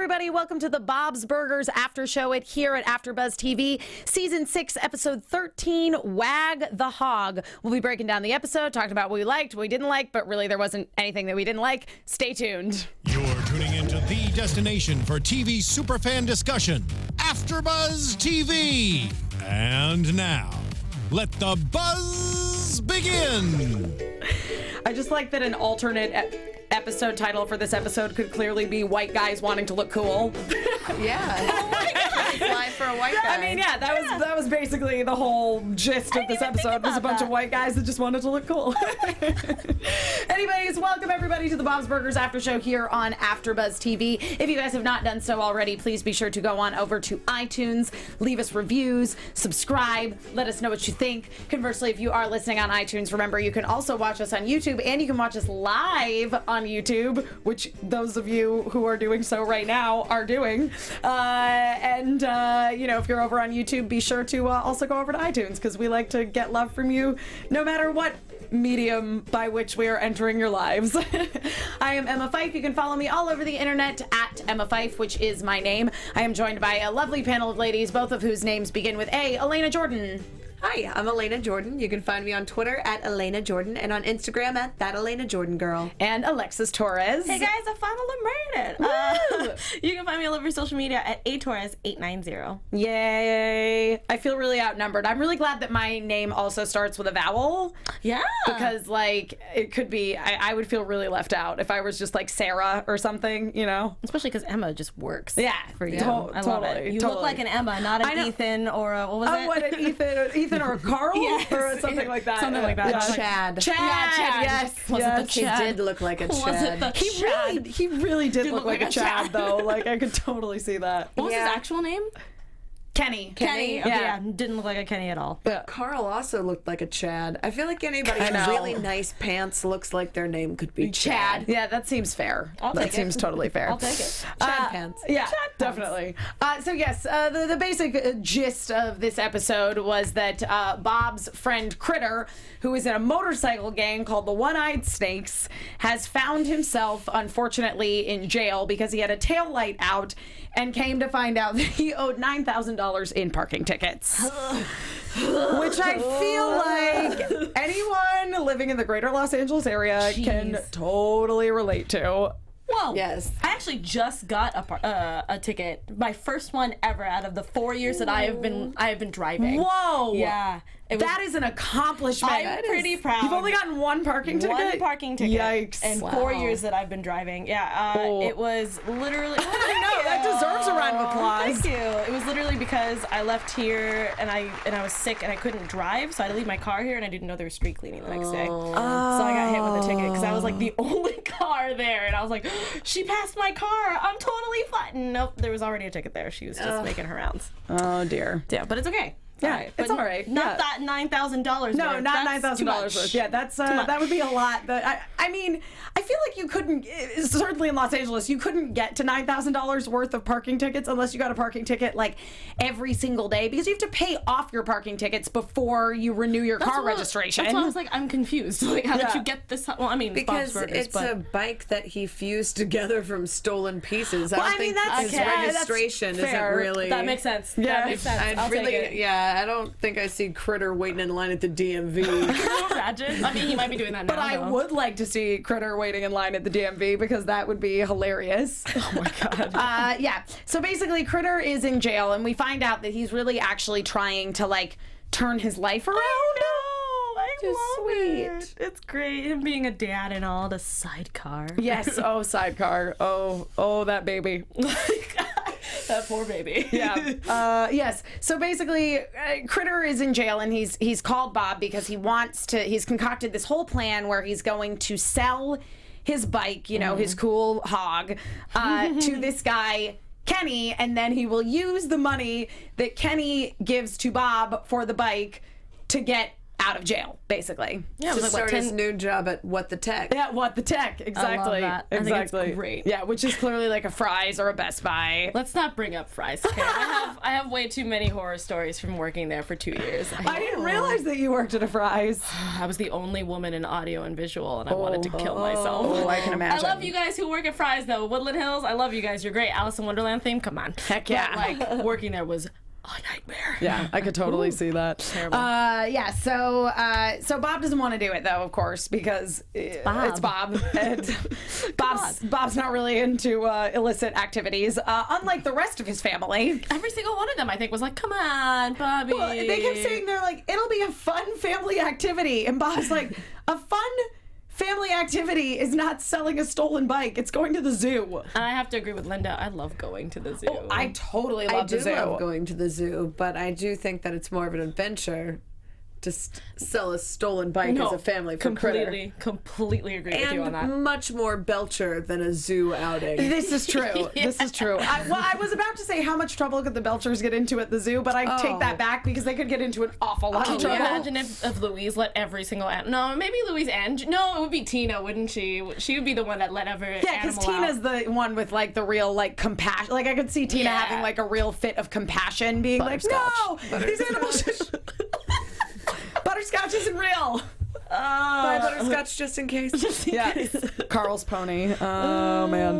everybody. Welcome to the Bob's Burgers After Show here at AfterBuzz TV, Season 6, Episode 13, Wag the Hog. We'll be breaking down the episode, talking about what we liked, what we didn't like, but really there wasn't anything that we didn't like. Stay tuned. You're tuning into the destination for TV superfan discussion, AfterBuzz TV. And now, let the buzz begin. I just like that an alternate episode title for this episode could clearly be White Guys Wanting to Look Cool. Yeah. Oh my God. Fly for a white guy. I mean, yeah, that was basically the whole gist of this episode, was a bunch of white guys that just wanted to look cool. Anyways, welcome everybody to the Bob's Burgers After Show here on AfterBuzz TV. If you guys have not done so already, please be sure to go on over to iTunes, leave us reviews, subscribe, let us know what you think. Conversely, if you are listening on iTunes, remember you can also watch us on YouTube, and you can watch us live on YouTube, which those of you who are doing so right now are doing. You know, if you're over on YouTube, be sure to also go over to iTunes, because we like to get love from you no matter what medium by which we are entering your lives. I am Emma Fyffe. You can follow me all over the internet at Emma Fyffe, which is my name. I am joined by a lovely panel of ladies, both of whose names begin with A. Alana Jordan. Hi, I'm Alana Jordan. You can find me on Twitter at Alana Jordan and on Instagram at That Alana Jordan Girl. And Alexis Torres. Hey guys, I finally made it. You can find me all over social media at atorres890. Yay. I feel really outnumbered. I'm really glad that my name also starts with a vowel. Yeah. Because, like, it could be, I would feel really left out if I was just like Sarah or something, you know? Especially because Emma just works. Yeah. For you. I love it. You look like an Emma, not an Ethan or a, what was it? What, an Ethan or a Carl? Yes. Or something like that. Something like that. Yeah. Chad. Chad. Yeah, Chad. Yes. Was yes. it the Chad? He did look like a Was it Chad. the He really did look like a Chad, though. Like, I could totally see that. What was his actual name? Kenny. Kenny. Okay, Yeah. yeah. Didn't look like a Kenny at all. Yeah. Carl also looked like a Chad. I feel like anybody with really nice pants looks like their name could be Chad. Yeah, that seems fair. That seems totally fair. I'll take it. Chad pants. Yeah, Chad definitely. So yes, the basic gist of this episode was that Bob's friend Critter, who is in a motorcycle gang called the One-Eyed Snakes, has found himself, unfortunately, in jail because he had a tail light out and came to find out that he owed $9,000 in parking tickets. Which I feel like anyone living in the greater Los Angeles area can totally relate to. Whoa. Yes. I actually just got a ticket. My first one ever out of the 4 years that I have been driving. Whoa. Yeah. That is an accomplishment. I'm pretty proud. You've only gotten one parking ticket? One parking ticket. Yikes. In 4 years that I've been driving. Yeah. It was literally. No, that deserves a round of applause. Thank you. It was literally because I left here and I was sick and I couldn't drive, so I had to leave my car here and I didn't know there was street cleaning the next day. So I got hit with a ticket because I was like the only car there, and I was like, she passed my car. I'm totally fine. Nope, there was already a ticket there. She was just making her rounds. Oh dear. Yeah, but it's okay. Yeah, it's all right. Not that $9,000. No, not $9,000 worth. Yeah, that's that would be a lot. I mean, I feel like you couldn't, certainly in Los Angeles, you couldn't get to $9,000 worth of parking tickets unless you got a parking ticket like every single day, because you have to pay off your parking tickets before you renew your car registration. That's why I was like, I'm confused. Like, how did you get this? Well, I mean, because Bob's Burgers, it's a bike that he fused together from stolen pieces. Well, I don't think that's his registration isn't really. That makes sense. Yeah. That makes sense. I'll really, take it. yeah, I don't think I see Critter waiting in line at the DMV. Can you imagine? I mean, he might be doing that now. But I would like to see Critter waiting in line at the DMV, because that would be hilarious. Oh my God. Yeah. So basically, Critter is in jail, and we find out that he's really actually trying to, like, turn his life around. I love sweet. it. It's great. Him being a dad and all, the sidecar. Yes. Oh, sidecar. Oh, that baby. That poor baby. Yeah. Yes. So basically, Critter is in jail, and he's called Bob because he's concocted this whole plan where he's going to sell his bike, you know, his cool hog, to this guy, Kenny, and then he will use the money that Kenny gives to Bob for the bike to get out of jail, basically. Yeah, it was To like start what, his 10? new job at What the Tech. Yeah, What the Tech, exactly. that. I think it's Exactly. great. Yeah, which is clearly like a Fry's or a Best Buy. Let's not bring up Fry's. Okay? I have way too many horror stories from working there for 2 years. I didn't realize that you worked at a Fry's. I was the only woman in audio and visual, and I wanted to kill myself. Oh, I can imagine. I love you guys who work at Fry's, though. Woodland Hills, I love you guys. You're great. Alice in Wonderland theme, come on. Heck yeah. But, like, working there was a nightmare. Yeah, I could totally see that. Terrible. Yeah, so Bob doesn't want to do it though, of course, because it's Bob, and Bob's not really into illicit activities, unlike the rest of his family. Every single one of them, I think, was like, come on, Bobby. Well, they kept saying they're like, it'll be a fun family activity, and Bob's like, a fun family activity is not selling a stolen bike. It's going to the zoo. And I have to agree with Linda. I love going to the zoo. Oh, I totally love the zoo. I do love going to the zoo, but I do think that it's more of an adventure to sell a stolen bike as a family for Critter. Completely agree with you on that. And much more Belcher than a zoo outing. This is true. This is true. I was about to say how much trouble could the Belchers get into at the zoo, but I take that back because they could get into an awful lot of Can you trouble. imagine if Louise let every single no, maybe Louise and no, it would be Tina, wouldn't she? She would be the one that let every Yeah, because Tina's the one with like the real like compassion. Like I could see Tina having like a real fit of compassion, being like, "No, these animals." Butterscotch isn't real. Buy butterscotch just in case. Yeah, Carl's pony. Oh man.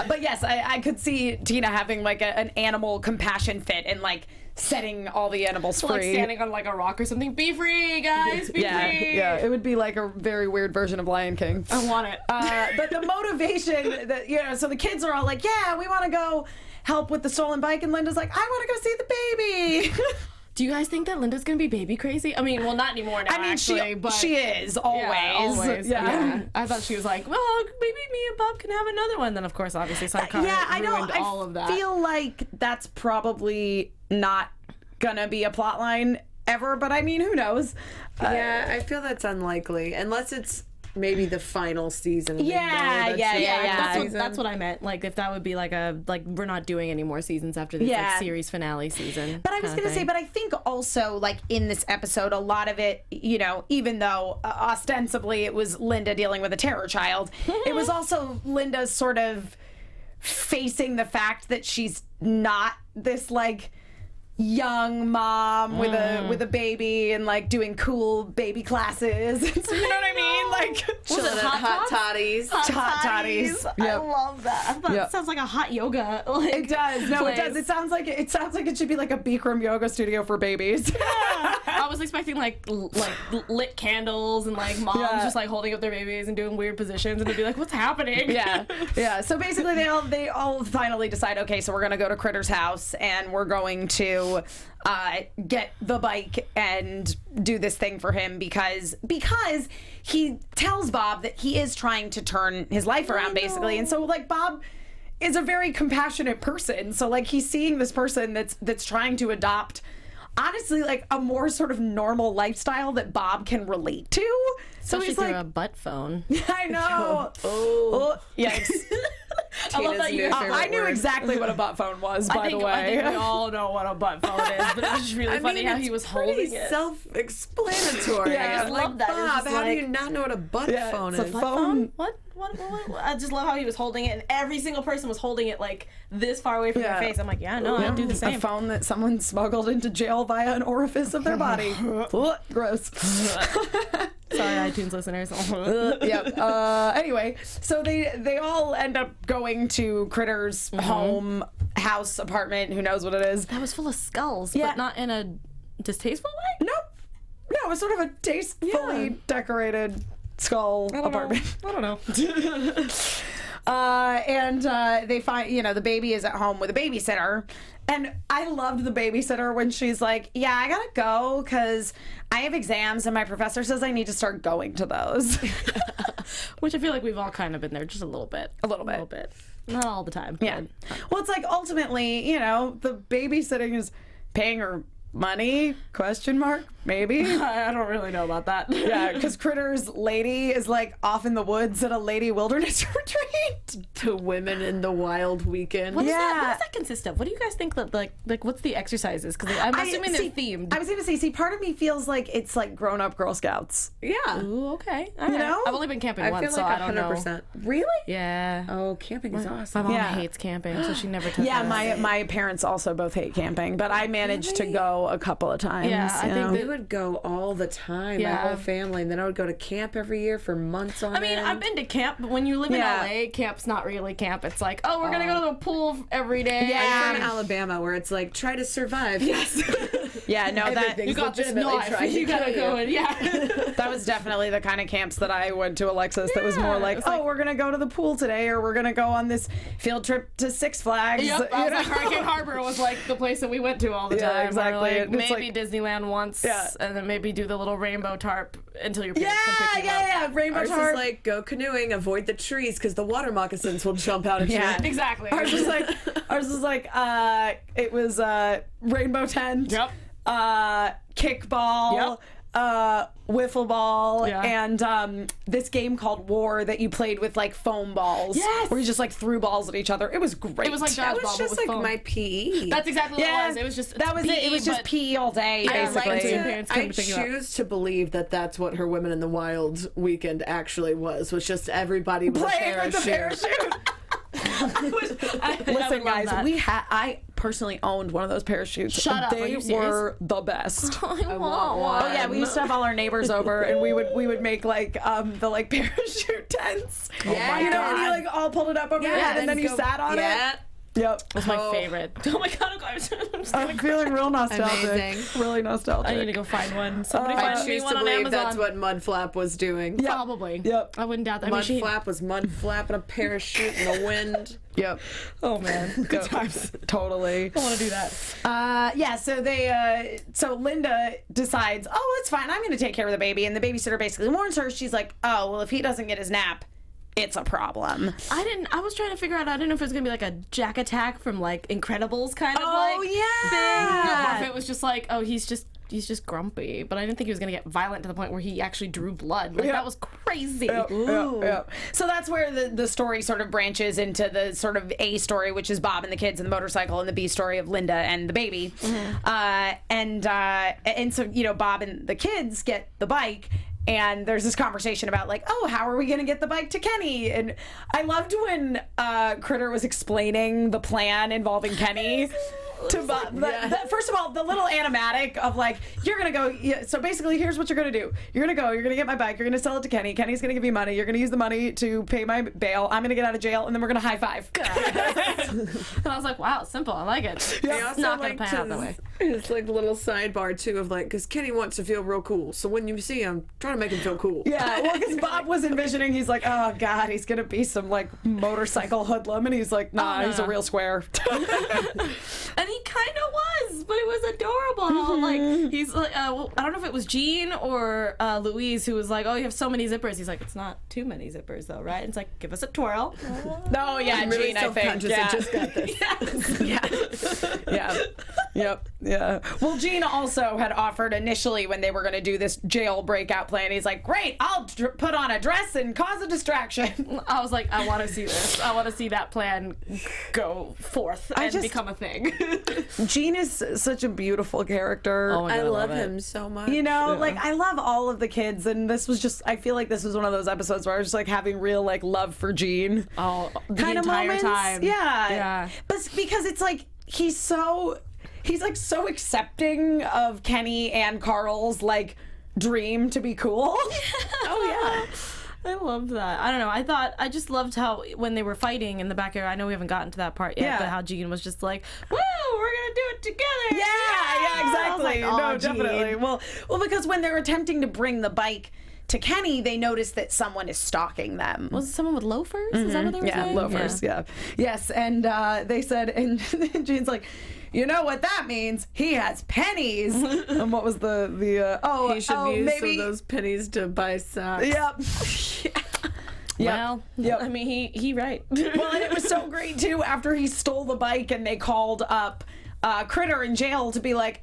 But yes, I could see Tina having like an animal compassion fit and like setting all the animals free. Like standing on like a rock or something. Be free, guys. Be free. Yeah, it would be like a very weird version of Lion King. I want it. But the motivation that so the kids are all like, yeah, we want to go help with the stolen bike, and Linda's like, I want to go see the baby. Do you guys think that Linda's gonna be baby crazy? I mean, well, not anymore now. I mean, actually, but she is always. Yeah, always. Yeah. I thought she was like, well, maybe me and Bob can have another one. Then, of course, obviously, Sidecar I know. ruined all of that. I feel like that's probably not gonna be a plot line ever, but I mean, who knows? Yeah, I feel that's unlikely unless it's maybe the final season. And Yeah. That's what I meant. Like, if that would be like we're not doing any more seasons after this like, series finale season. But I was going to say, but I think also, like, in this episode, a lot of it, even though ostensibly it was Linda dealing with a terror child, it was also Linda sort of facing the fact that she's not this, like, young mom with a baby and like doing cool baby classes. So, you know what I mean? Like chilling at hot toddies. Hot toddies. I Yep. love that. I thought it sounds like a hot yoga. Like, It does. No, it does. It sounds like it should be like a Bikram yoga studio for babies. I was expecting like lit candles and like moms just like holding up their babies and doing weird positions, and they'd be like, "What's happening?" Yeah. So basically, they all finally decide, okay, so we're gonna go to Critter's house and we're going to get the bike and do this thing for him because he tells Bob that he is trying to turn his life around, basically, and so like Bob is a very compassionate person, so like he's seeing this person that's trying to adopt, honestly, like a more sort of normal lifestyle that Bob can relate to. So he's like a butt phone. I know. Oh, yikes. I love that you. I knew exactly what a butt phone was, by the way. I think we all know what a butt phone is, but it was just really funny how he was holding it. Self-explanatory. Yeah, I just love that. Bob, how do you not know what a butt phone is? It's a phone. What? I just love how he was holding it, and every single person was holding it like this far away from their face. I'm like, I'd do the same. A phone that someone smuggled into jail via an orifice of their body. Gross. Sorry, iTunes listeners. Anyway, so they all end up going to Critter's home, house, apartment, who knows what it is. That was full of skulls, but not in a distasteful way? Nope. No, it was sort of a tastefully decorated skull apartment. I don't know. And they find, the baby is at home with a babysitter. And I loved the babysitter when she's like, yeah, I gotta go because I have exams and my professor says I need to start going to those. Which I feel like we've all kind of been there just a little bit. A little bit. Not all the time. Yeah. Well, it's like ultimately, the babysitting is paying her money, question mark. Maybe. I don't really know about that. Yeah, because Critter's lady is like off in the woods at a lady wilderness retreat. To Women in the Wild weekend. What does Yeah. that consist of? What do you guys think that like what's the exercises? Because I'm assuming they're themed. I was going to say, part of me feels like it's like grown-up Girl Scouts. Yeah. Ooh, okay. All right. know? I've only been camping I once, feel so like I don't know. 100%. Really? Yeah. Oh, camping is My awesome. mom Yeah. hates camping, so she never took Yeah, us. my parents also both hate camping, but I managed to go a couple of times. Yeah, I you think know? We would go all the time, my Yeah. whole family, and then I would go to camp every year for months on I mean, end. I've been to camp, but when you live in Yeah. LA, camp's not really camp. It's like, oh, we're gonna go to the pool every day. Yeah. I'm from Alabama, where it's like, try to survive. Yes. Yeah, no, that Everything's You got this legitimately knife. trying to You gotta kill go you. in. Yeah. that was definitely the kind of camps that I went to, Alexis. That was more like, it's oh, like- we're gonna go to the pool today, or we're gonna go on this field trip to Six Flags. Yep, I was you like, know? Hurricane Harbor was like the place that we went to all the Yeah, time. exactly. Or, like, And it's maybe like- Disneyland once, Yeah. and then maybe do the little rainbow tarp until your Yeah, parents come pick you up. yeah, Rainbow Ours tarp. is like, go canoeing, avoid the trees, because the water moccasins will jump out at Yeah. you. Exactly. Ours was like, it was rainbow tent, Yep. kickball, wiffle ball, Yeah. and this game called War that you played with like foam balls. Yes. Where you just like threw balls at each other. It was great. It was like That dodgeball, was but just with like foam. my PE. That's exactly what yeah, it was. It was just that was it. It was just but- PE all day, I basically. like to- parents come I to pick you up. choose to believe that that's what her Women in the Wild weekend actually was just everybody with Playing a with the parachute. parachute. Listen, guys, I personally owned one of those parachutes. Shut up, are They you serious? were the best. I want one. Oh yeah, we used to have all our neighbors over, and we would make like the like parachute tents. Yeah. you know, and you God. like all pulled it up over your Yeah, head, and then you go- sat on yeah. it. Yep. That's my Oh. favorite. Oh my god, I'm just I'm feeling real nostalgic. Amazing. Really nostalgic. I need to go find one. Somebody I find me choose one to on believe Amazon. that's what Mud Flap was doing. Yeah. Probably. Yep. I wouldn't doubt that. I Mud mean, she, Flap was mud flapping a parachute in the wind. Yep. oh man, good times. Totally. I want to do that. Yeah, so so Linda decides, oh, it's fine. I'm going to take care of the baby. And the babysitter basically warns her. She's like, oh, well, if he doesn't get his nap, it's a problem. I was trying to figure out. I didn't know if it was gonna be like a Jack Attack from like Incredibles kind of Oh, like yeah. thing, or if it was just like, oh, he's just grumpy. But I didn't think he was gonna get violent to the point where he actually drew blood. Like Yeah. that was crazy. Yeah. So that's where the story sort of branches into the sort of A story, which is Bob and the kids and the motorcycle, and the B story of Linda and the baby. And so, you know, Bob and the kids get the bike. And there's this conversation about like, oh, how are we going to get the bike to Kenny? And I loved when Critter was explaining the plan involving Kenny to Bob. First of all, the little animatic of like, you're going to go. Yeah, so basically, here's what you're going to do. You're going to go. You're going to get my bike. You're going to sell it to Kenny. Kenny's going to give you money. You're going to use the money to pay my bail. I'm going to get out of jail, and then we're going to high five. And I was like, wow, simple. I like it. I It's also not gonna liked pan out that way. It's like a little sidebar too of like, because Kenny wants to feel real cool. So when you see him, try to make him feel cool. Yeah, well, because Bob was envisioning, he's like, oh, God, he's going to be some, like, motorcycle hoodlum. And he's like, nah, Oh, no, he's no. a real square. And he kind of was, but it was adorable. Like he's like, well, I don't know if it was Jean or Louise who was like, "Oh, you have so many zippers." He's like, "It's not too many zippers, though, right?" And it's like, "Give us a twirl." No, yeah, I'm really Gene, I think. self-conscious. Yeah. I just got this. Yeah. Yep. Yeah. Well, Gene also had offered initially when they were going to do this jail breakout plan. He's like, great, I'll put on a dress and cause a distraction. I was like, I want to see this. I want to see that plan go forth and become a thing. Gene is such a beautiful character. Oh my God, I love it. him so much. You know, like I love all of the kids, and this was just, I feel like this was one of those episodes where I was just like having real like love for Gene. Oh, the Kind of entire moments. time. Yeah. Yeah. But because it's like he's like so accepting of Kenny and Carl's like dream to be cool. Oh yeah. I loved that. I don't know. I just loved how when they were fighting in the backyard. I know we haven't gotten to that part yet, Yeah. but how Gene was just like, "Woo, we're gonna do it together!" Yeah, exactly. I was like, "Aw, No, definitely. Gene." Well, because when they're attempting to bring the bike to Kenny, they notice that someone is stalking them. Was it someone with loafers? Is that what they were Yeah, saying? loafers. Yeah. Yes, and they said, and Gene's like, you know what that means? He has pennies. And what was the He should use maybe some of those pennies to buy socks. Yep. Well, Yep. I mean, he right. Well, and it was so great too. After he stole the bike and they called up Critter in jail to be like,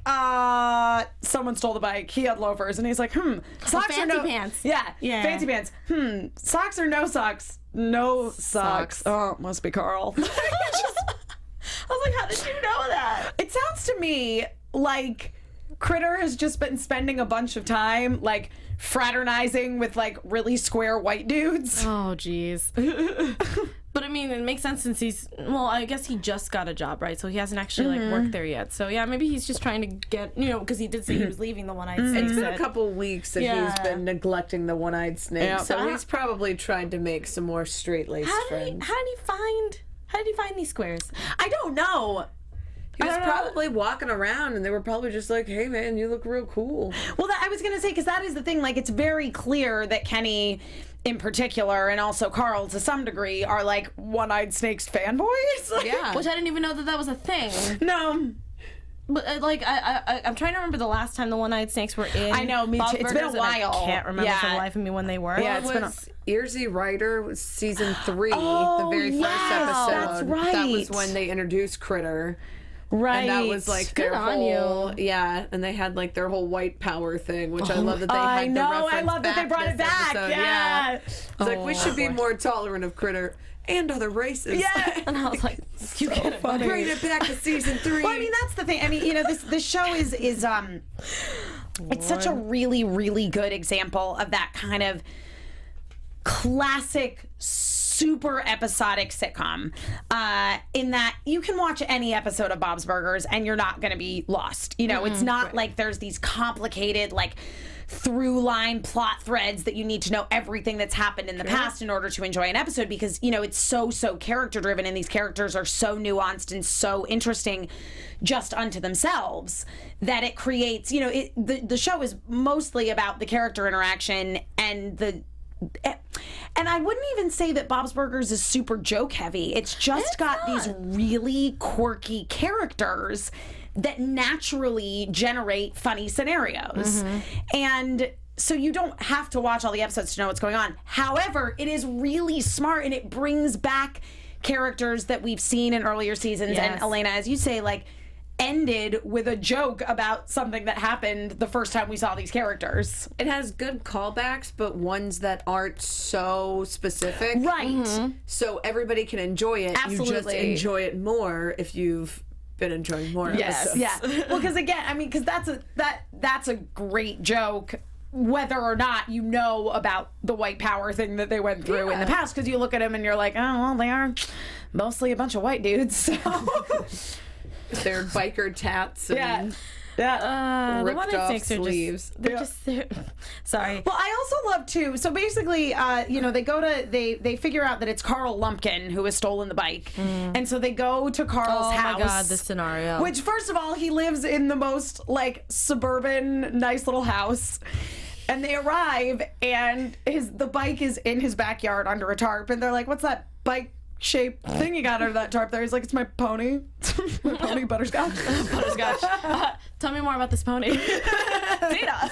someone stole the bike. He had loafers, and he's like, socks or fancy no pants. Yeah, fancy pants. Socks or no socks? No socks. Oh, it must be Carl. I was like, how did you know that? It sounds to me like Critter has just been spending a bunch of time like fraternizing with like really square white dudes. Oh, jeez. But I mean, it makes sense since I guess he just got a job, right? So he hasn't actually like worked there yet. So yeah, maybe he's just trying to get, because he did say he was leaving the one-eyed snake. It's been a couple weeks that he's been neglecting the one-eyed snake, Yeah. so he's probably trying to make some more straight-laced friends. How did he find these squares? I don't know. He was probably walking around, and they were probably just like, "Hey, man, you look real cool." Well, I was gonna say, because that is the thing. Like, it's very clear that Kenny, in particular, and also Carl to some degree, are like one-eyed snakes fanboys. Yeah. Which I didn't even know that was a thing. No. But I'm trying to remember the last time the one-eyed snakes were in. I know, me too. It's been a Burgers, and while. I can't remember for Yeah. the life of me when they were. Yeah, It it's been was Earsy Rider was season 3, Oh, the very first yes, episode. that's That was right. when they introduced Critter. Right. And that was like their Good on whole, you. and they had like their whole white power thing, which I love that they had I the know. I reference love that they back brought it this back. episode. Yeah. It's like we should be more tolerant of Critter and other races. Yeah. And I was like, you get it. funny. Bring it back to season 3. Well, I mean, that's the thing. I mean, this show is it's such a really, really good example of that kind of classic, super episodic sitcom, in that you can watch any episode of Bob's Burgers and you're not going to be lost. It's not like there's these complicated, like, through line plot threads that you need to know everything that's happened in the past in order to enjoy an episode, because it's so character driven, and these characters are so nuanced and so interesting just unto themselves that it creates, the show is mostly about the character interaction and I wouldn't even say that Bob's Burgers is super joke heavy. It's just got these really quirky characters that naturally generate funny scenarios. And so you don't have to watch all the episodes to know what's going on. However, it is really smart, and it brings back characters that we've seen in earlier seasons. Yes. And Elena, as you say, like, ended with a joke about something that happened the first time we saw these characters. It has good callbacks, but ones that aren't so specific. Right. So everybody can enjoy it. You just Absolutely. enjoy it more if you've been enjoying more episodes. Yeah. Well, because again, I mean, because that's a great joke, whether or not you know about the white power thing that they went through in the past. Because you look at them and you're like, oh, well, they are mostly a bunch of white dudes. So. Their biker tats and Yeah. The ripped one-eyed off snakes are sleeves. they're sorry. Well, I also love too. So basically, they figure out that it's Carl Lumpkin who has stolen the bike, and so they go to Carl's house. Oh my god, this scenario. Which, first of all, he lives in the most like suburban, nice little house. And they arrive, and the bike is in his backyard under a tarp, and they're like, "What's that bike shaped thing you got under that tarp there?" He's like, "It's my pony, my pony Butterscotch." Butterscotch. Tell me more about this pony. Tina.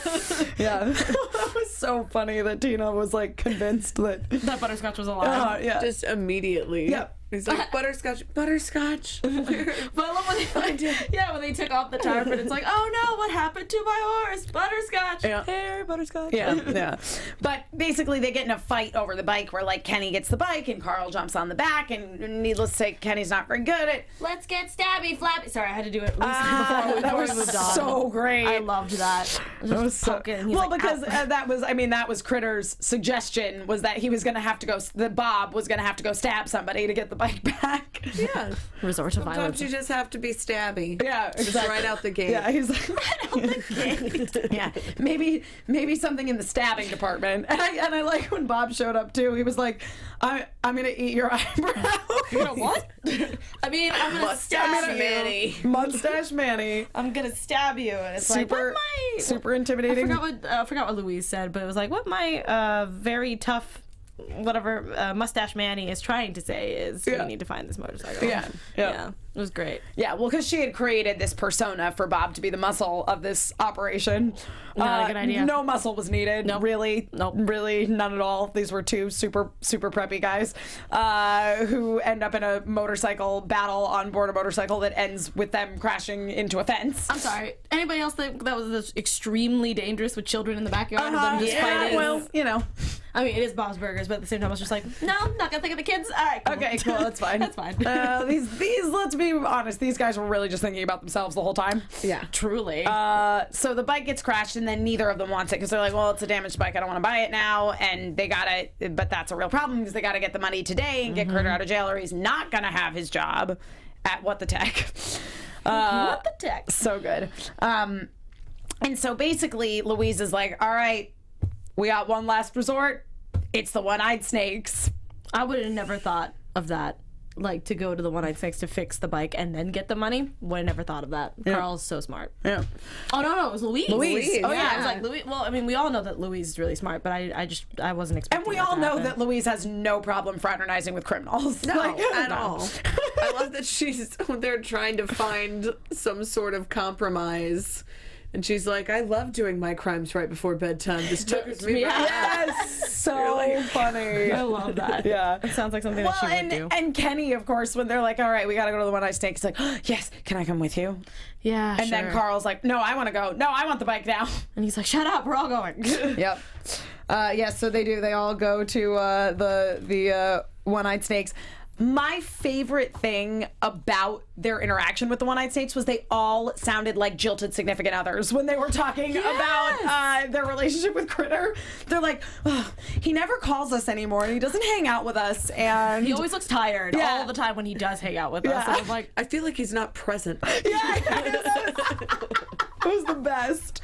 Yeah, it was so funny that Tina was like convinced that That Butterscotch was alive. yeah. Just immediately. Yep. He's like, butterscotch, butterscotch. But I love when they took off the tarp and it's like, oh no, what happened to my horse? Butterscotch. Yeah. Hair, butterscotch. Yeah. But basically, they get in a fight over the bike where, like, Kenny gets the bike and Carl jumps on the back, and needless to say, Kenny's not very good at. Let's get stabby, flappy. Sorry, I had to do it. That before we was moved on. so great. I loved that. That was so, poking. He's well, like, because "Ow." that was Critter's suggestion, was that he was going to have to go. That Bob was going to have to go stab somebody to get the bike back. Yeah. Resort to Sometimes violence. you just have to be stabby. Yeah, Just exactly. right out the gate. Yeah, he's like, yeah, maybe something in the stabbing department. And I like when Bob showed up too. He was like, I'm gonna eat your eyebrow. You know what? I mean, I'm gonna stab you. Manny. Mustache Manny. I'm gonna stab you. And it's Super, like, what my... super I intimidating. forgot what Louise said, but it was like, what my very tough whatever Mustache Manny is trying to say is we need to find this motorcycle. Yeah. It was great. Yeah, well, because she had created this persona for Bob to be the muscle of this operation. Not a good idea. No muscle was needed. Nope. Really. Nope. Really, none at all. These were two super preppy guys who end up in a motorcycle battle on board a motorcycle that ends with them crashing into a fence. I'm sorry. Anybody else think that was this extremely dangerous with children in the backyard and them just fighting? Well, you know. I mean, it is Bob's Burgers, but at the same time, I was just like, no, not gonna think of the kids. All right, cool. Okay, cool. That's fine. That's fine. These. Let's be honest. These guys were really just thinking about themselves the whole time. Yeah. Truly. So the bike gets crashed, and then neither of them wants it because they're like, well, it's a damaged bike. I don't want to buy it now. And they got it, but that's a real problem because they got to get the money today and get Critter out of jail, or he's not gonna have his job at What the Tech. What the tech? So good. And so basically, Louise is like, all right, we got one last resort. It's the one-eyed snakes. I would have never thought of that. Like, to go to the one-eyed snakes to fix the bike and then get the money. Would have never thought of that. Yeah. Carl's so smart. Yeah. Oh, no, it was Louise. Louise. Oh, yeah. Yeah. I was like, Louise. Well, I mean, we all know that Louise is really smart, but I wasn't expecting And we that all to know happen. that Louise has no problem fraternizing with criminals. No, at no. all. I love that they're trying to find some sort of compromise. And she's like, I love doing my crimes right before bedtime. This triggers me back. Yes, so funny. I love that. Yeah. It sounds like something that she would do. And Kenny, of course, when they're like, all right, we got to go to the one-eyed snake, he's like, oh, yes, can I come with you? Yeah, And then Carl's like, no, I want to go. No, I want the bike now. And he's like, shut up, we're all going. Yep. Yes, so they do. They all go to the one-eyed snakes. My favorite thing about their interaction with the one-eyed snakes was they all sounded like jilted significant others when they were talking about their relationship with Critter. They're like, oh, he never calls us anymore, and he doesn't hang out with us, and He always looks tired all the time when he does hang out with us. And I'm like, I feel like he's not present. it was the best.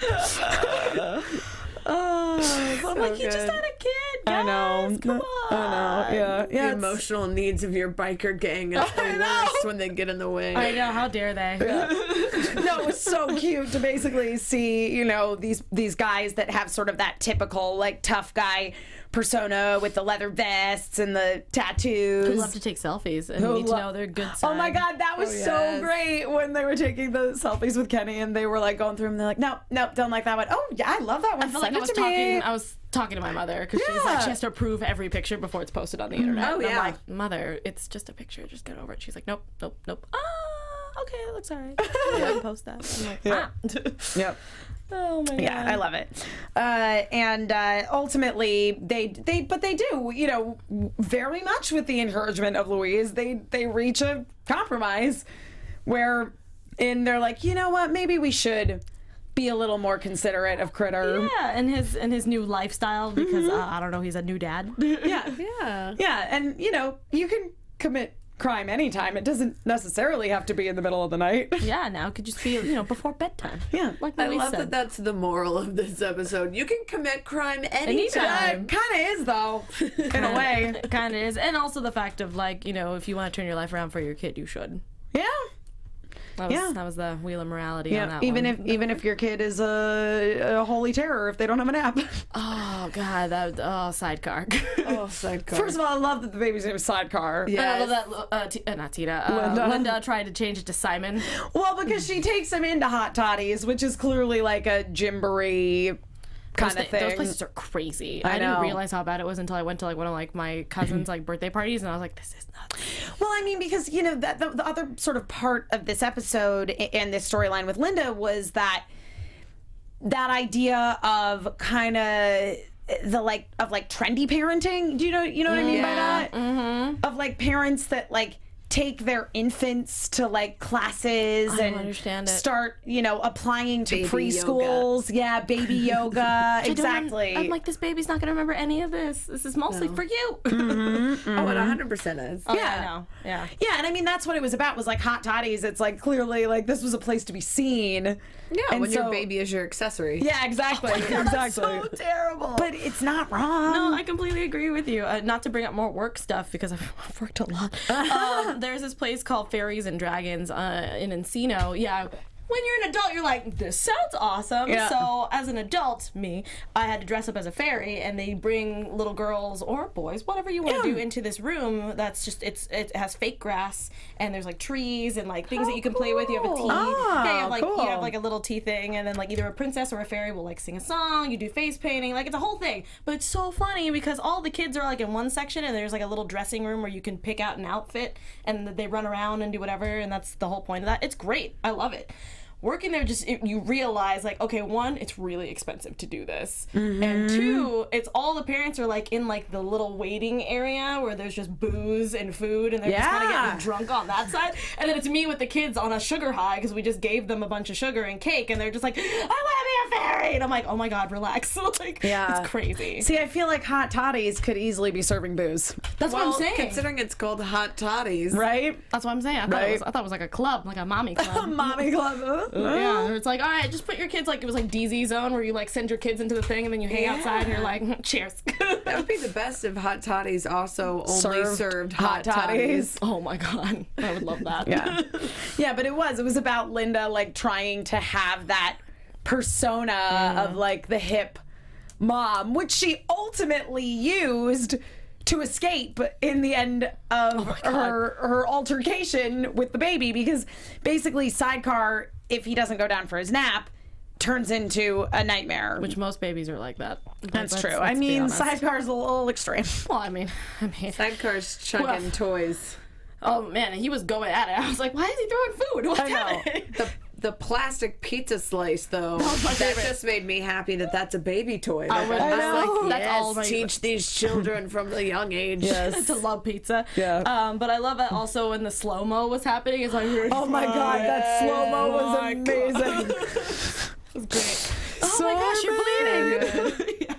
Oh, I'm like, you just had a kid, guys. I know. Come on. I know. Yeah. The Yeah. emotional needs of your biker gang is the worst when they get in the way. I know, how dare they? No, it was so cute to basically see, you know, these guys that have sort of that typical like tough guy persona with the leather vests and the tattoos. Who love to take selfies and need to know their good side. Oh my God, that was so great when they were taking the selfies with Kenny and they were like going through them. They're like, no, don't like that one. Oh yeah, I love that one. I felt like I was talking to my mother because she's like, she has to approve every picture before it's posted on the internet. Oh, and I'm yeah. like, Mother, it's just a picture. Just get over it. She's like, nope. Okay, that looks alright. Yeah, I can post that. I'm like, Yep. Oh my God. Yeah, I love it. And ultimately, they do, you know, very much with the encouragement of Louise, they reach a compromise where they're like, you know what, maybe we should be a little more considerate of Critter. Yeah, and his new lifestyle because I don't know, he's a new dad. Yeah, and you know, you can commit crime anytime. It doesn't necessarily have to be in the middle of the night. Yeah, now it could just be, you know, before bedtime. Yeah. Like I Louise love said. that that's the moral of this episode. You can commit crime anytime. Kind of is though, in a way. It kind of is. And also the fact of like, you know, if you want to turn your life around for your kid, you should. Yeah. That was the wheel of morality on that even one. if your kid is a holy terror if they don't have an app. Oh God, sidecar. Oh, sidecar. First of all, I love that the baby's name is Sidecar. Yeah. And I love that not Tina. Linda tried to change it to Simon. Well, because she takes him into Hot Toddies, which is clearly like a gymboree kind of thing. Those places are crazy. I I didn't know. realize how bad it was until I went to like one of like my cousin's like birthday parties, and I was like, this is nuts. Well, I mean, because, you know, the other sort of part of this episode and this storyline with Linda was that idea of kind of trendy parenting. Do you know what I mean by that? Mm-hmm. Of like parents that like take their infants to like classes don't and understand it. start, you know, applying to Baby preschools. Yeah, baby yoga. Exactly. I'm like, this baby's not gonna remember any of this. This is mostly for you. Oh, it 100% is. Oh, Yeah. I know. Yeah. Yeah, and I mean that's what it was about. Was like Hot Toddies. It's like clearly like this was a place to be seen. Yeah, And when so- your baby is your accessory. Yeah, exactly. Exactly. So terrible. But it's not wrong. No, I completely agree with you. Not to bring up more work stuff because I've worked a lot. There's this place called Fairies and Dragons in Encino. Yeah, when you're an adult, you're like, this sounds awesome. Yeah. So as an adult, I had to dress up as a fairy, and they bring little girls or boys, whatever you want to do, into this room that's just, it has fake grass, and there's like trees and like things that you can play with. You have a tea. Ah, you have like cool. you have like a little tea thing, and then like either a princess or a fairy will like sing a song, you do face painting, like it's a whole thing. But it's so funny because all the kids are like in one section, and there's like a little dressing room where you can pick out an outfit, and they run around and do whatever, and that's the whole point of that. It's great. I love it. Working there, you realize, like, okay, one, it's really expensive to do this. And two, it's all the parents are, like, in, like, the little waiting area where there's just booze and food, and they're just kind of getting drunk on that side. And then it's me with the kids on a sugar high because we just gave them a bunch of sugar and cake, and they're just like, I want to be a fairy! And I'm like, oh my god, relax. Like, it's crazy. See, I feel like Hot Toddies could easily be serving booze. That's what I'm saying. Considering it's called Hot Toddies. Right? That's what I'm saying. I thought it was like a club, like a mommy club. Mommy club. Yeah, it's like, all right, just put your kids, like, it was like DZ zone where you like send your kids into the thing and then you hang outside and you're like, cheers. That would be the best if Hot Toddies also only served Hot Toddies. Oh my god, I would love that. Yeah, but it was about Linda like trying to have that persona of like the hip mom, which she ultimately used to escape in the end of her altercation with the baby, because basically Sidecar, if he doesn't go down for his nap, turns into a nightmare. Which most babies are like that. That's true. I mean, Sidecar's a little extreme. Well, I mean. Sidecar's chugging toys. Oh man, he was going at it. I was like, why is he throwing food? What's happening? The plastic pizza slice, though, that just made me happy that's a baby toy. I know. Like, That's yes, all my- teach these children from the young age. To love pizza. Yeah. But I love that also when the slow-mo was happening. It's like, Oh my god, that slow-mo was amazing. It was great. Oh So my gosh, you're bleeding.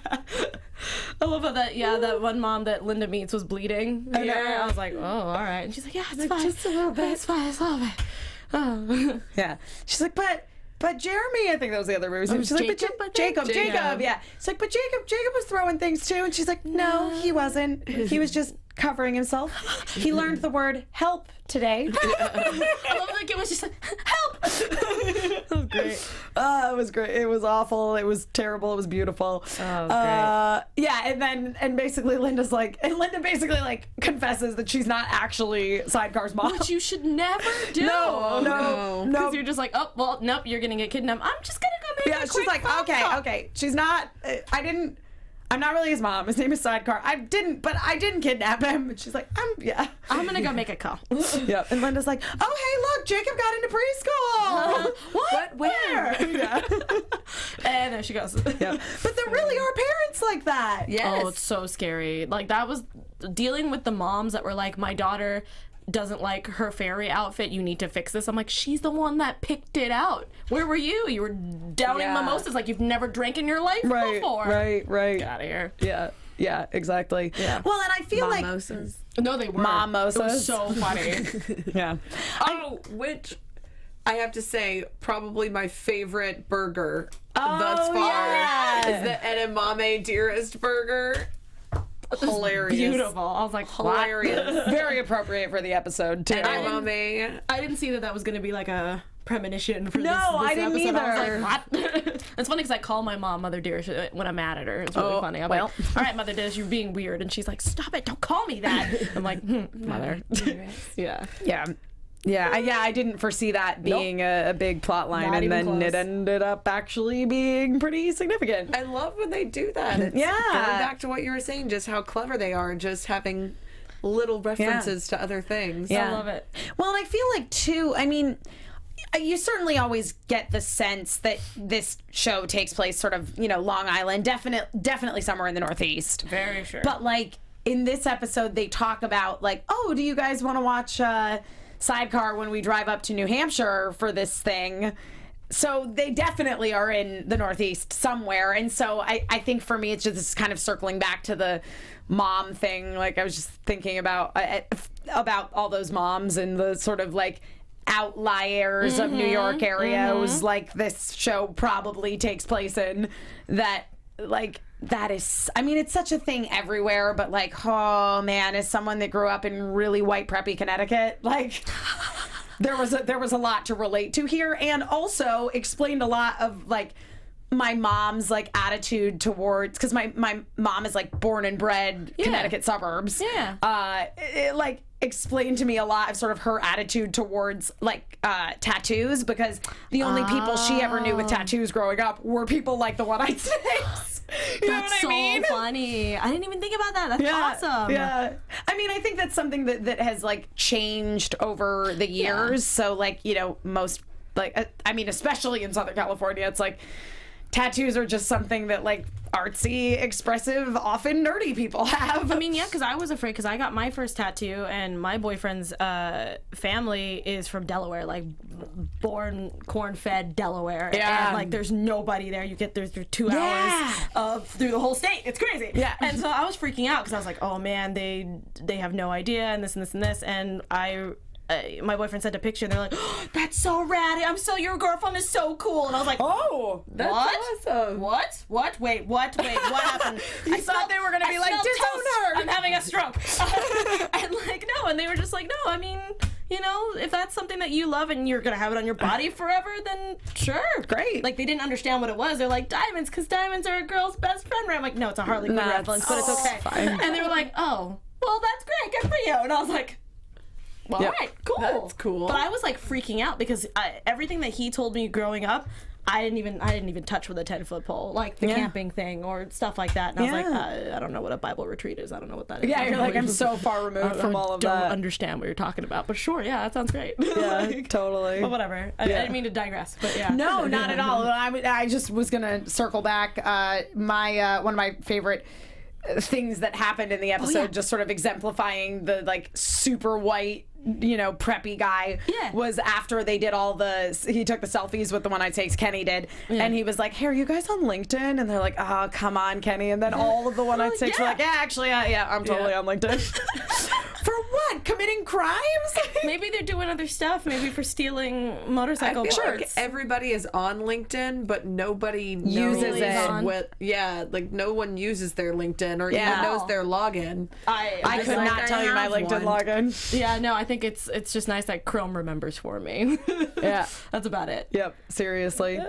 I love how that one mom that Linda meets was bleeding. know. I was like, oh, all right. And she's like, yeah, it's fine. Just a little bit. It's fine. It's a little bit. Oh. Yeah. She's like, but Jeremy, I think that was the other movie. She's like, Jacob. Yeah. It's like, but Jacob was throwing things too. And she's like, no, he wasn't. He was just covering himself. He learned the word help today. I love that kid was just like, help! That was great. It was great. It was awful. It was terrible. It was beautiful. Oh, great. Yeah, and basically Linda basically like confesses that she's not actually Sidecar's mom. Which you should never do. No. Because you're just like, oh, well, nope, you're gonna get kidnapped. I'm just gonna go make a She's quick like, phone call. okay. She's not. I'm not really his mom. His name is Sidecar. I didn't kidnap him. And she's like, I'm gonna go make a call. Yeah. And Linda's like, oh, hey, look, Jacob got into preschool. What? Where? Yeah. And there she goes. Yeah. But there really are parents like that. Yes. Oh, it's so scary. Like, that was dealing with the moms that were like, my daughter doesn't like her fairy outfit, you need to fix this. I'm like, she's the one that picked it out. Where were you? You were downing mimosas like you've never drank in your life before. Right. Get out of here. Yeah, exactly. Yeah. Well, and I feel Mimosas. No, they were. Mimosas. It was so funny. like, yeah. Oh, which I have to say, probably my favorite burger thus far is the edamame dearest burger. Hilarious. Beautiful. I was like, Hilarious. Very appropriate for the episode, too. Edamame. I didn't see that was going to be like a premonition for this I didn't episode. either. I was like, what? It's funny because I call my mom Mother Dearest when I'm mad at her. It's really funny. I'm like, all right, Mother Dearest, you're being weird. And she's like, stop it. Don't call me that. I'm like, Mother. Yeah. Yeah, I didn't foresee that being a big plot line, Not and even then close. it ended up actually being pretty significant. I love when they do that. It's Yeah. Going back to what you were saying, just how clever they are, just having little references to other things. Yeah. I love it. Well, and I feel like, too, I mean, you certainly always get the sense that this show takes place sort of, Long Island, definitely somewhere in the Northeast. Very sure. But, like, in this episode, they talk about, like, oh, do you guys want to watch Sidecar when we drive up to New Hampshire for this thing? So they definitely are in the Northeast somewhere. And so I think for me, it's just this kind of circling back to the mom thing. Like, I was just thinking about all those moms and the sort of like outliers of New York areas like this show probably takes place in, that like that is, I mean, it's such a thing everywhere, but like, oh man, as someone that grew up in really white preppy Connecticut, like there was a lot to relate to here, and also explained a lot of like my mom's like attitude towards, because my mom is like born and bred Connecticut suburbs. It like explained to me a lot of sort of her attitude towards like tattoos, because the only people she ever knew with tattoos growing up were people like the one I snakes. You know what I mean? So funny. I didn't even think about that. That's awesome. Yeah. I mean, I think that's something that has like changed over the years. So like, you know, most like, I mean, especially in Southern California, it's like tattoos are just something that like artsy, expressive, often nerdy people have. I mean, yeah, because I was afraid, because I got my first tattoo, and my boyfriend's family is from Delaware, like born corn-fed Delaware. Yeah. And like there's nobody there. You get there through 2 hours of through the whole state. It's crazy. Yeah. And so I was freaking out, because I was like, oh man, they have no idea, and this and this and this, and my boyfriend sent a picture, and they're like, oh, that's so rad. Your girlfriend is so cool. And I was like, oh, That's awesome. What? Wait, what happened? I thought they were going to be like, disown her. I'm having a stroke. And like, no, and they were just like, no, I mean, you know, if that's something that you love and you're going to have it on your body forever, then sure. Great. Like, they didn't understand what it was. They're like, diamonds, because diamonds are a girl's best friend, right? I'm like, no, it's a Harley Quinn reference, but it's okay. Fine. And they were like, oh, well, that's great. Good for you. And I was like, well, all right, cool. That's cool. But I was like freaking out, because everything that he told me growing up, I didn't even touch with a 10-foot pole, like the camping thing or stuff like that. And I was like, I don't know what a Bible retreat is. I don't know what that is. Yeah, you're like, I'm so far removed from all of that. I don't understand what you're talking about. But sure, yeah, that sounds great. Yeah, totally. But whatever. I didn't mean to digress, but yeah. No, not at all. I just was gonna circle back. My one of my favorite things that happened in the episode, just sort of exemplifying the like super white, you know, preppy guy, was after they did he took the selfies with the one I takes, Kenny did, and he was like, hey, are you guys on LinkedIn? And they're like, oh, come on, Kenny. And then all of the one I takes were like, yeah, actually, I'm totally on LinkedIn. For what? Committing crimes? Maybe they're doing other stuff, maybe for stealing motorcycle I feel parts. like everybody is on LinkedIn, but nobody Uses it. Like no one uses their LinkedIn or even knows their login. I could not tell you my LinkedIn login. Yeah, no, I think it's just nice that Chrome remembers for me. Yeah. That's about it. Yep, seriously.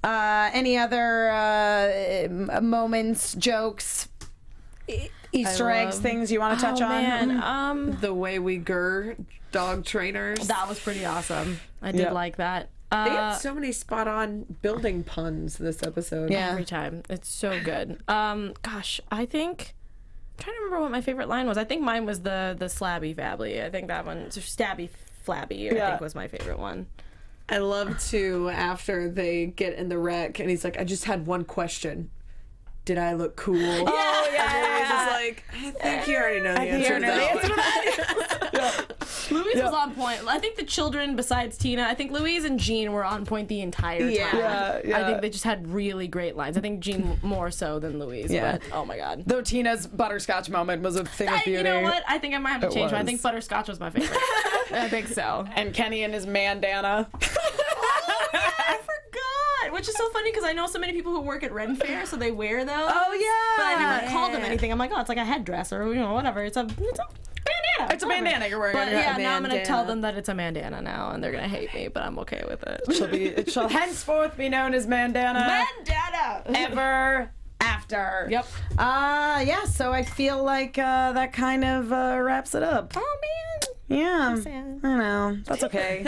Any other moments, jokes, Easter eggs, things you want to touch on? Man, The way we dog trainers. that was pretty awesome. I did like that. They had so many spot-on building puns this episode. Yeah. Every time. It's so good. Gosh, I think... I'm trying to remember what my favorite line was. I think mine was the slabby fabbly. I think that one, stabby flabby, I think was my favorite one. I love to, after they get in the wreck, and he's like, I just had one question. Did I look cool? Oh, yeah. He's just like, I think you already know the answer to that. Louise was on point. I think the children, besides Tina, I think Louise and Jean were on point the entire time. Yeah. I think they just had really great lines. I think Jean more so than Louise. Yeah. But, oh my God. Though Tina's butterscotch moment was a thing of beauty. You know what? I think I might have to change it. I was. think butterscotch was my favorite. I think so. And Kenny and his bandana. I forgot. Which is so funny, because I know so many people who work at Ren Fair, so they wear those. Oh, yeah. But I never called them anything. I'm like, oh, it's like a headdress or, you know, whatever. It's a bandana. It's a bandana you're wearing. But yeah, now I'm going to bandana. tell them that it's a bandana now, and they're going to hate me, but I'm okay with it. It shall henceforth be known as bandana. Bandana! Ever after. Yep. Yeah, so I feel like that kind of wraps it up. Oh, man. Yeah, sad. I know. That's okay.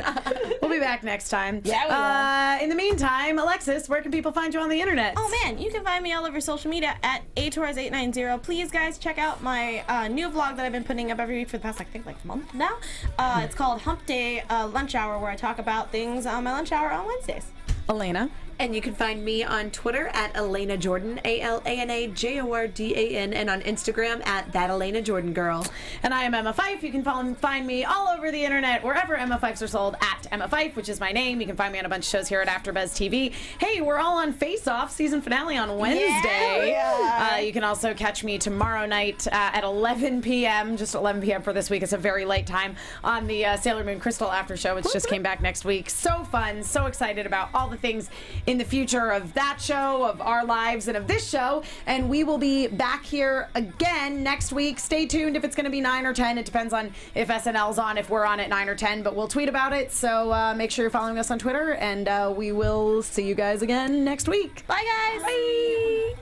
We'll be back next time. Yeah, we will. In the meantime, Alexis, where can people find you on the internet? Oh man, you can find me all over social media at atorres890. Please, guys, check out my new vlog that I've been putting up every week for the past, I think, like a month now. It's called Hump Day Lunch Hour, where I talk about things on my lunch hour on Wednesdays. Elena. And you can find me on Twitter at Alana Jordan, ALANAJORDAN, and on Instagram at That Alana Jordan Girl. And I am Emma Fyffe. You can find me all over the internet, wherever Emma Fyffes are sold, at Emma Fyffe, which is my name. You can find me on a bunch of shows here at AfterBuzz TV. Hey, we're all on Face Off, season finale on Wednesday. Yeah. You can also catch me tomorrow night at 11 p.m., just 11 p.m. for this week. It's a very late time on the Sailor Moon Crystal After Show, which just came back next week. So fun, so excited about all the things in the future of that show, of our lives, and of this show. And we will be back here again next week. Stay tuned if it's going to be 9 or 10. It depends on if SNL's on, if we're on at 9 or 10, but we'll tweet about it. So make sure you're following us on Twitter, and we will see you guys again next week. Bye, guys. Bye.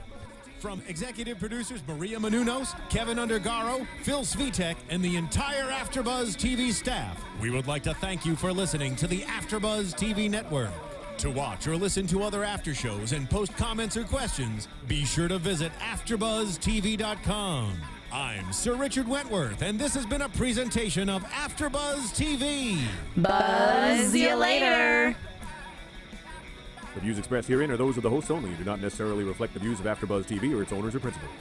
From executive producers Maria Menounos, Kevin Undergaro, Phil Svitek, and the entire AfterBuzz TV staff, we would like to thank you for listening to the AfterBuzz TV network. To watch or listen to other after shows and post comments or questions, be sure to visit AfterBuzzTV.com. I'm Sir Richard Wentworth, and this has been a presentation of AfterBuzz TV. Buzz you later. The views expressed herein are those of the hosts only and do not necessarily reflect the views of AfterBuzz TV or its owners or principals.